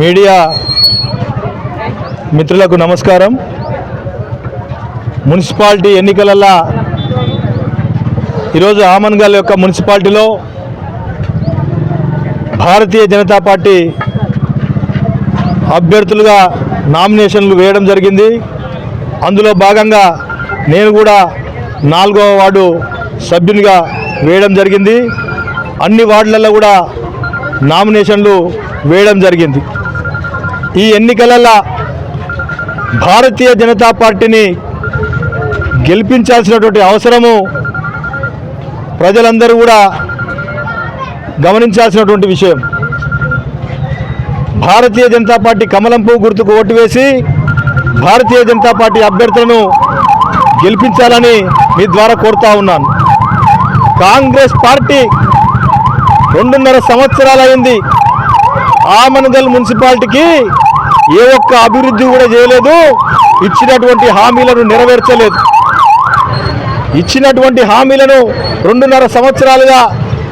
Media మిత్రులకు నమస్కారం. Municipality ఎన్నికలలో ఈరోజు ఆమన్గల్ యొక్క మున్సిపాలిటీలో భారతీయ జనతా పార్టీ అభ్యర్థులుగా నామినేషన్లు వేయడం జరిగింది. అందులో భాగంగా నేను కూడా 4వ వార్డు సభ్యునిగా వేయడం జరిగింది. అన్ని వార్డులలో కూడా నామినేషన్లు వేయడం జరిగింది. ఈ ఎన్నికలలో భారతీయ జనతా పార్టీని గెలిపించాల్సినటువంటి అవసరము ప్రజలందరూ కూడా గమనించాల్సినటువంటి విషయం. భారతీయ జనతా పార్టీ కమలం పువ్వు గుర్తుకు ఓటు వేసి భారతీయ జనతా పార్టీ అభ్యర్థులను గెలిపించాలని మీ ద్వారా కోరుతా ఉన్నాను. కాంగ్రెస్ పార్టీ 2.5 సంవత్సరాలైంది. ఆమన్గల్ మున్సిపాలిటీకి ఏ ఒక్క అభివృద్ధి కూడా చేయలేదు. ఇచ్చినటువంటి హామీలను నెరవేర్చలేదు. ఇచ్చినటువంటి హామీలను 2.5 సంవత్సరాలుగా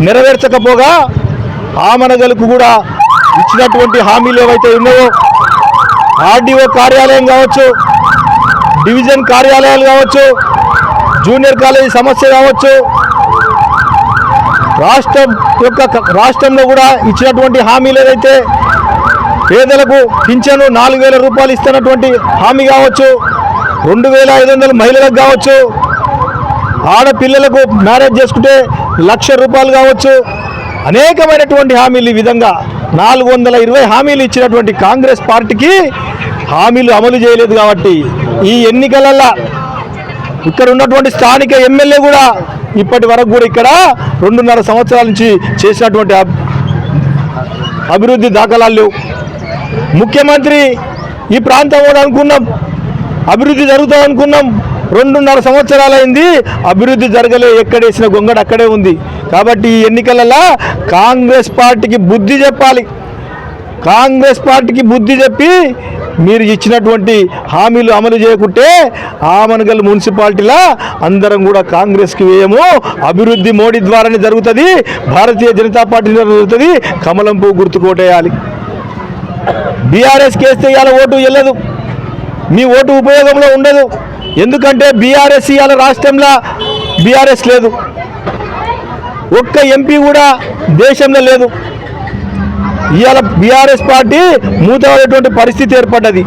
నెరవేర్చకపోగా ఆమన్గల్కు కూడా ఇచ్చినటువంటి హామీలు ఏవైతే ఉన్నాయో ఆర్డీఓ కార్యాలయం కావచ్చు, డివిజన్ కార్యాలయాలు కావచ్చు, జూనియర్ కాలేజీ సమస్య కావచ్చు, రాష్ట్రంలో కూడా ఇచ్చినటువంటి హామీలు ఏదైతే పేదలకు పింఛను 4,000 రూపాయలు ఇస్తున్నటువంటి హామీ కావచ్చు, 2,500 మహిళలకు కావచ్చు, ఆడపిల్లలకు మ్యారేజ్ చేసుకుంటే 1,00,000 రూపాయలు కావచ్చు, అనేకమైనటువంటి హామీలు. ఈ విధంగా 420 హామీలు ఇచ్చినటువంటి కాంగ్రెస్ పార్టీకి హామీలు అమలు చేయలేదు. కాబట్టి ఈ ఎన్నికలలో ఇక్కడ ఉన్నటువంటి స్థానిక ఎమ్మెల్యే కూడా ఇప్పటి వరకు కూడా ఇక్కడ 2.5 సంవత్సరాల నుంచి చేసినటువంటి అభివృద్ధి దాఖలాలు లేవు. ముఖ్యమంత్రి ఈ ప్రాంతం కూడా అనుకున్నాం అభివృద్ధి జరుగుతుంది అనుకున్నాం. 2.5 సంవత్సరాలైంది, అభివృద్ధి జరగలే. ఎక్కడేసిన గొంగడ అక్కడే ఉంది. కాబట్టి ఈ ఎన్నికలలో కాంగ్రెస్ పార్టీకి బుద్ధి చెప్పాలి. కాంగ్రెస్ పార్టీకి బుద్ధి చెప్పి మీరు ఇచ్చినటువంటి హామీలు అమలు చేయకుంటే ఆమన్గల్ మున్సిపాలిటీలో అందరం కూడా కాంగ్రెస్కి వేయము. అభివృద్ధి మోడీ ద్వారానే జరుగుతుంది, భారతీయ జనతా పార్టీ జరుగుతుంది. కమలం పువ్వు గుర్తుకు ఓటేయాలి. బీఆర్ఎస్కి వేస్తే ఇవాళ ఓటు వెళ్ళదు, మీ ఓటు ఉపయోగంలో ఉండదు. ఎందుకంటే బీఆర్ఎస్ ఇవాళ రాష్ట్రంలో బీఆర్ఎస్ లేదు, ఒక్క ఎంపీ కూడా దేశంలో లేదు. ఇవాళ బీఆర్ఎస్ పార్టీ మూతపడేటువంటి పరిస్థితి ఏర్పడ్డది.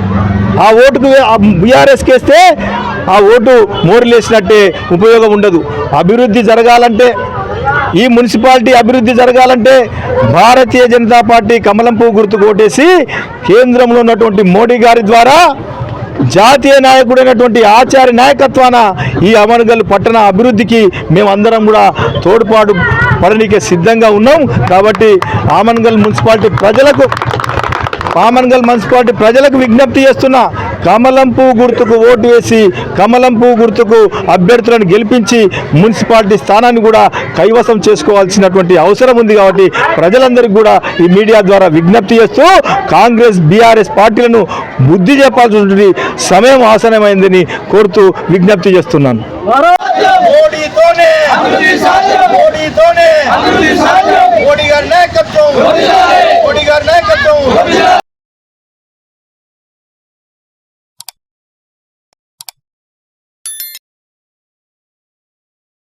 ఆ ఓటుకు బీఆర్ఎస్కి వేస్తే ఆ ఓటు మోరులేసినట్టే, ఉపయోగం ఉండదు. అభివృద్ధి జరగాలంటే, ఈ మున్సిపాలిటీ అభివృద్ధి జరగాలంటే భారతీయ జనతా పార్టీ కమలం పువ్వు గుర్తుకు ఓటేసి కేంద్రంలో ఉన్నటువంటి మోడీ గారి ద్వారా జాతీయ నాయకుడైనటువంటి ఆచార్య నాయకత్వాన ఈ ఆమన్గల్ పట్టణ అభివృద్ధికి మేమందరం కూడా తోడ్పాటు పడనీకే సిద్ధంగా ఉన్నాం. కాబట్టి ఆమన్గల్ మున్సిపాలిటీ ప్రజలకు విజ్ఞప్తి చేస్తున్నా, కమలం పువ్వు గుర్తుకు ఓటు వేసి కమలం పువ్వు గుర్తుకు అభ్యర్థులను గెలిపించి మున్సిపాలిటీ స్థానాన్ని కూడా కైవసం చేసుకోవాల్సినటువంటి అవసరం ఉంది. కాబట్టి ప్రజలందరికీ కూడా ఈ మీడియా ద్వారా విజ్ఞప్తి చేస్తూ కాంగ్రెస్ బీఆర్ఎస్ పార్టీలను బుద్ధి చెప్పాల్సినటువంటి సమయం ఆసనమైందని కోరుతూ విజ్ఞప్తి చేస్తున్నాను. మోడీ గారి నాయకత్వం